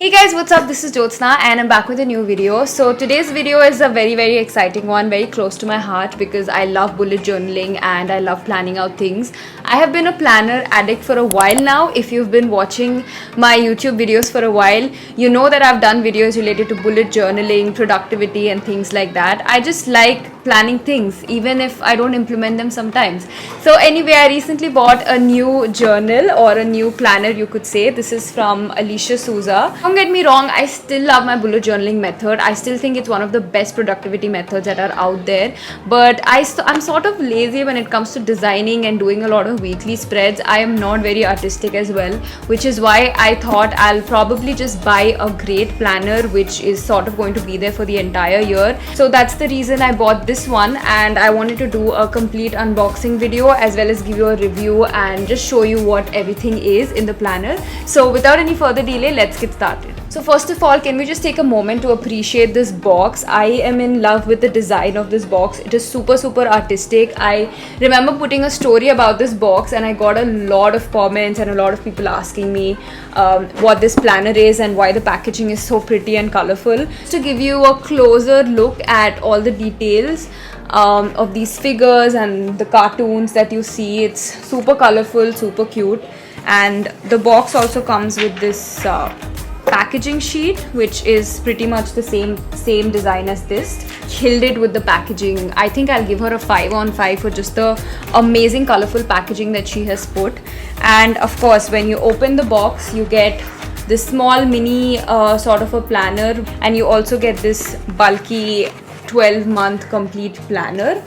Hey guys, what's up? This is Jyotsna and I'm back with a new video. So today's video is a very exciting one, very close to my heart because I love bullet journaling and I love planning out things. I have been a planner addict for a while now. If you've been watching my YouTube videos for a while, you know that I've done videos related to bullet journaling, productivity and things like that. I just like planning things even if I don't implement them sometimes. So anyway, I recently bought a new journal or a new planner, you could say. This is from Alicia Souza. Don't get me wrong, I still love my bullet journaling method. I still think it's one of the best productivity methods that are out there, but I'm sort of lazy when it comes to designing and doing a lot of weekly spreads. I am not very artistic as well, which is why I thought I'll probably just buy a great planner which is sort of going to be there for the entire year. So that's the reason I bought this one, and I wanted to do a complete unboxing video as well as give you a review and just show you what everything is in the planner. So without any further delay, let's get started. So first of all, can we just take a moment to appreciate this box? I am in love with the design of this box. It is super artistic. I remember putting a story about this box and I got a lot of comments and a lot of people asking me what this planner is and why the packaging is so pretty and colorful. Just to give you a closer look at all the details of these figures and the cartoons that you see, it's super colorful, super cute. And the box also comes with this packaging sheet, which is pretty much the same design as this. Killed it with the packaging. I think I'll give her a 5 on 5 for just the amazing colorful packaging that she has put. And of course, when you open the box, you get this small mini sort of a planner, and you also get this bulky 12-month complete planner.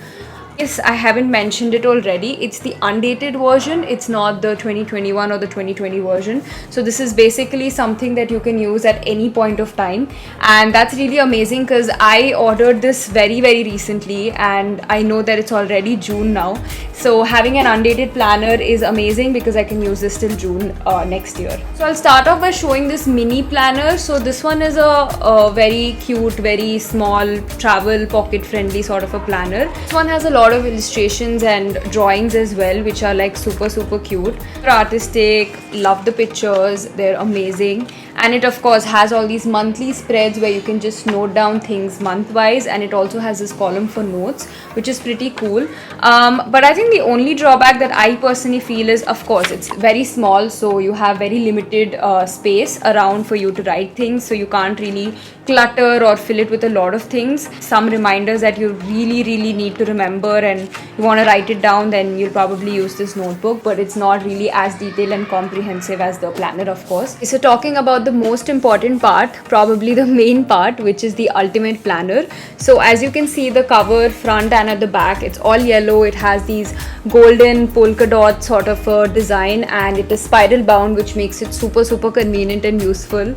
Yes, I haven't mentioned it already. It's the undated version. It's not the 2021 or the 2020 version. So this is basically something that you can use at any point of time, and that's really amazing because I ordered this very recently and I know that it's already June now. So having an undated planner is amazing because I can use this till June next year. So I'll start off by showing this mini planner. So this one is a very cute, very small, travel pocket friendly sort of a planner. This one has a lot of illustrations and drawings as well, which are like super cute. They're artistic, love the pictures, they're amazing. And it of course has all these monthly spreads where you can just note down things month-wise, and it also has this column for notes, which is pretty cool. But I think the only drawback that I personally feel is, of course, it's very small, so you have very limited space around for you to write things, so you can't really clutter or fill it with a lot of things. Some reminders that you really need to remember and you want to write it down, then you'll probably use this notebook, but it's not really as detailed and comprehensive as the planner, of course. So talking about the most important part, probably the main part, which is the ultimate planner. So as you can see, the cover front and at the back, it's all yellow. It has these golden polka dot sort of a design, and it is spiral bound, which makes it super convenient and useful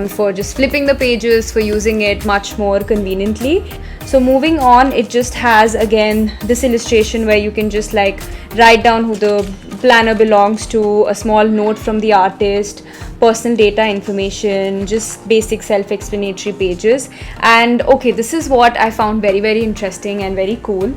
for just flipping the pages, for using it much more conveniently. So moving on, it just has again this illustration where you can just like write down who the planner belongs to, a small note from the artist, personal data information, just basic self-explanatory pages. And okay, this is what I found very interesting and very cool,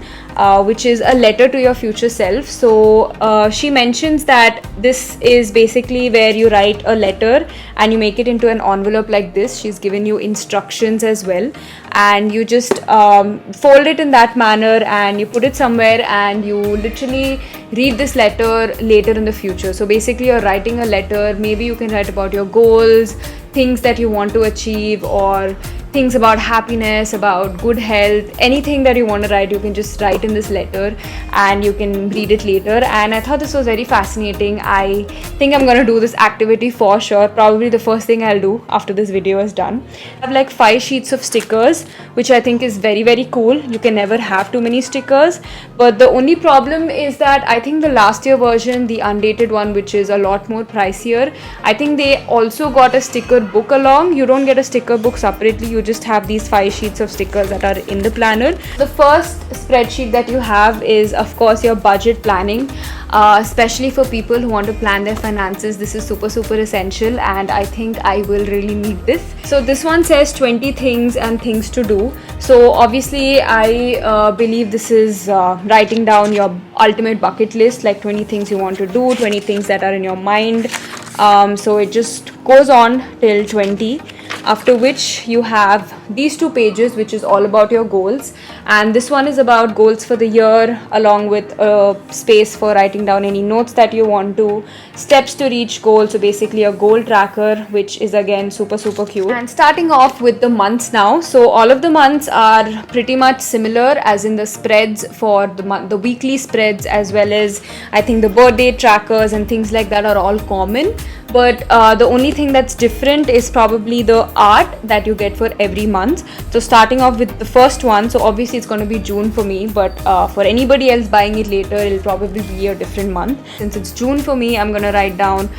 which is a letter to your future self. So she mentions that this is basically where you write a letter and you make it into an envelope like this. She's given you instructions as well, and you just fold it in that manner and you put it somewhere, and you literally read this letter later in the future. So basically you're writing a letter. Maybe you can write about your goals, things that you want to achieve, or things about happiness, about good health, anything that you want to write, you can just write in this letter and you can read it later. And I thought this was very fascinating. I think I'm going to do this activity for sure. Probably the first thing I'll do after this video is done. I have like 5 sheets of stickers, which I think is very cool. You can never have too many stickers, but the only problem is that I think the last year version, the undated one, which is a lot more pricier, I think they also got a sticker book along. You don't get a sticker book separately, you just have these 5 sheets of stickers that are in the planner. The first spreadsheet that you have is of course your budget planning, especially for people who want to plan their finances. This is super essential, and I think I will really need this. So this one says 20 things and things to do. So obviously I believe this is writing down your ultimate bucket list, like 20 things you want to do, 20 things that are in your mind, So it just goes on till 20, after which you have these two pages which is all about your goals, and this one is about goals for the year along with a space for writing down any notes that you want to, steps to reach goals, so basically a goal tracker, which is again super cute. And starting off with the months now, so all of the months are pretty much similar, as in the spreads for the month, the weekly spreads, as well as I think the birthday trackers and things like that are all common. But the only thing that's different is probably the art that you get for every month. So starting off with the first one, so obviously it's going to be June for me, but for anybody else buying it later, it'll probably be a different month. Since it's June for me, I'm going to write down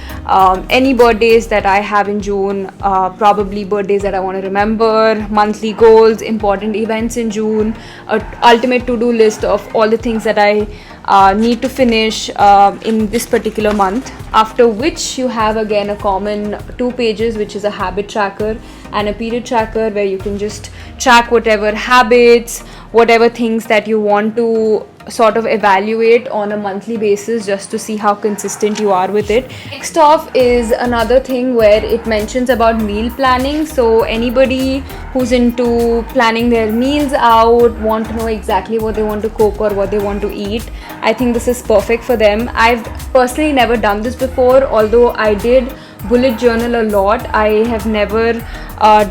any birthdays that I have in June, probably birthdays that I want to remember, monthly goals, important events in June, an ultimate to-do list of all the things that I need to finish in this particular month. After which you have again a common 2 pages, which is a habit tracker and a period tracker, where you can just track whatever habits, whatever things that you want to sort of evaluate on a monthly basis, just to see how consistent you are with it. Next off is another thing where it mentions about meal planning. So anybody who's into planning their meals out, want to know exactly what they want to cook or what they want to eat, I think this is perfect for them. I've personally never done this before, although I did bullet journal a lot. I have never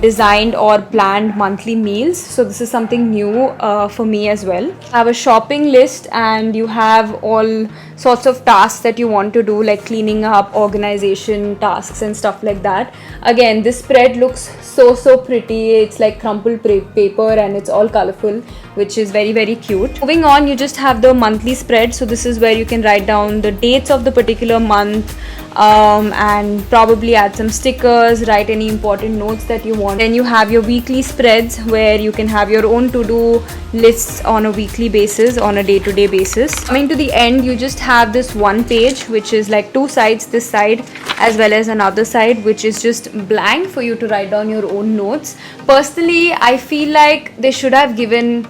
designed or planned monthly meals, so this is something new for me as well. I have a shopping list, and you have all sorts of tasks that you want to do, like cleaning up, organization tasks and stuff like that. Again, this spread looks so pretty. It's like crumpled paper and it's all colorful, which is very cute. Moving on, you just have the monthly spread. So this is where you can write down the dates of the particular month, and probably add some stickers, write any important notes that you want. Then you have your weekly spreads, where you can have your own to-do lists on a weekly basis, on a day-to-day basis. Coming to the end, you just have this one page, which is like 2 sides, this side as well as another side, which is just blank for you to write down your own notes. Personally, I feel like they should have given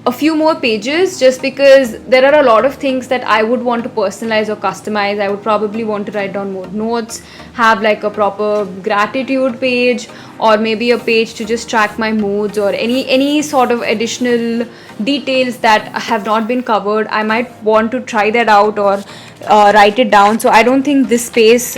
a few more pages, just because there are a lot of things that I would want to personalize or customize. I would probably want to write down more notes, have like a proper gratitude page, or maybe a page to just track my moods, or any sort of additional details that have not been covered. I might want to try that out or write it down. So I don't think this space,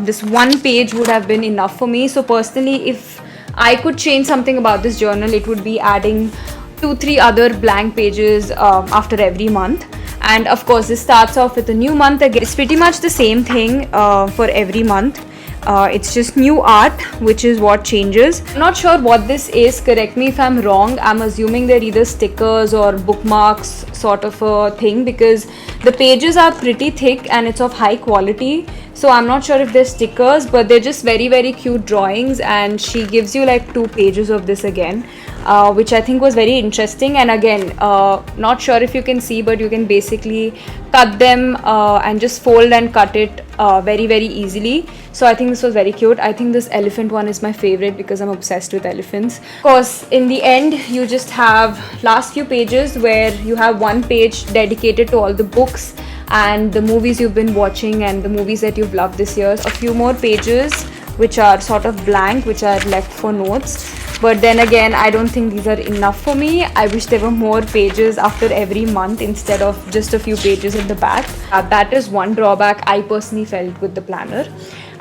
this one page would have been enough for me. So personally, if I could change something about this journal, it would be adding 2-3 other blank pages after every month. And of course, this starts off with a new month again. It's pretty much the same thing for every month. It's just new art, which is what changes. I'm not sure what this is, correct me if I'm wrong. I'm assuming they're either stickers or bookmarks sort of a thing, because the pages are pretty thick and it's of high quality. So I'm not sure if they're stickers, but they're just very cute drawings, and she gives you like 2 pages of this again, which I think was very interesting. And again, not sure if you can see, but you can basically cut them and just fold and cut it very easily. So I think this was very cute. I think this elephant one is my favorite because I'm obsessed with elephants. Of course, in the end, you just have last few pages where you have one page dedicated to all the books and the movies you've been watching and the movies that you've loved this year. A few more pages which are sort of blank, which are left for notes. But then again, I don't think these are enough for me. I wish there were more pages after every month instead of just a few pages at the back. That is one drawback I personally felt with the planner.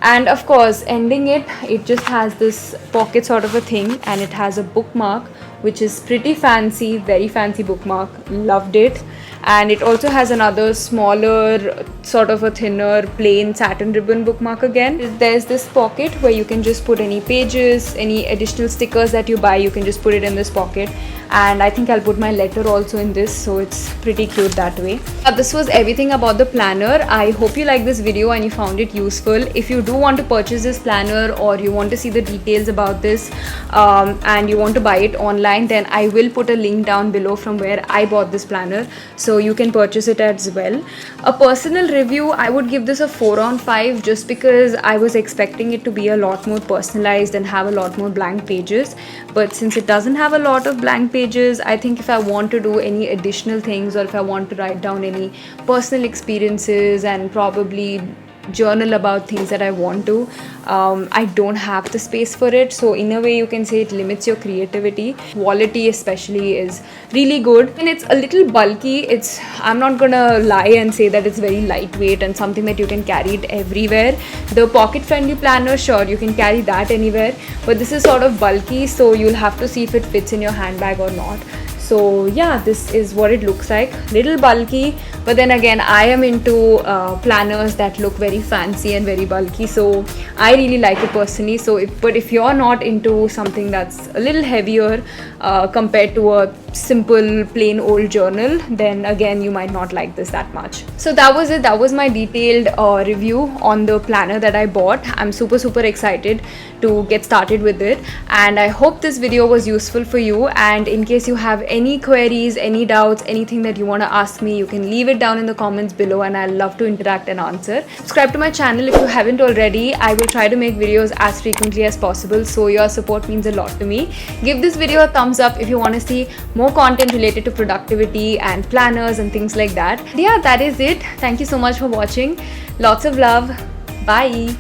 And of course, ending it just has this pocket sort of a thing, and it has a bookmark which is pretty fancy, very fancy bookmark. Loved it. And it also has another smaller, sort of a thinner, plain satin ribbon bookmark again. There's this pocket where you can just put any pages, any additional stickers that you buy, you can just put it in this pocket. And I think I'll put my letter also in this, so it's pretty cute that way. This was everything about the planner. I hope you liked this video and you found it useful. If you do want to purchase this planner, or you want to see the details about this, and you want to buy it online, then I will put a link down below from where I bought this planner, so you can purchase it as well. A personal review, I would give this a 4 on 5, just because I was expecting it to be a lot more personalized and have a lot more blank pages. But since it doesn't have a lot of blank pages, I think if I want to do any additional things, or if I want to write down any personal experiences and probably journal about things that I want to. I don't have the space for it, so in a way you can say it limits your creativity. Quality especially is really good, and it's a little bulky. I'm not gonna lie and say that it's very lightweight and something that you can carry it everywhere. The pocket friendly planner, sure, you can carry that anywhere, but this is sort of bulky, so you'll have to see if it fits in your handbag or not. So yeah, this is what it looks like. Little bulky, but then again, I am into planners that look very fancy and very bulky, so I really like it personally. But if you're not into something that's a little heavier compared to a simple plain old journal, then again you might not like this that much. So that was it. That was my detailed review on the planner that I bought. I'm super excited to get started with it, and I hope this video was useful for you. And in case you have any queries, any doubts, anything that you want to ask me, you can leave it down in the comments below, and I'll love to interact and answer. Subscribe to my channel if you haven't already. I will try to make videos as frequently as possible, so your support means a lot to me. Give this video a thumbs up if you want to see more content related to productivity and planners and things like that. Yeah, that is it. Thank you so much for watching. Lots of love. Bye.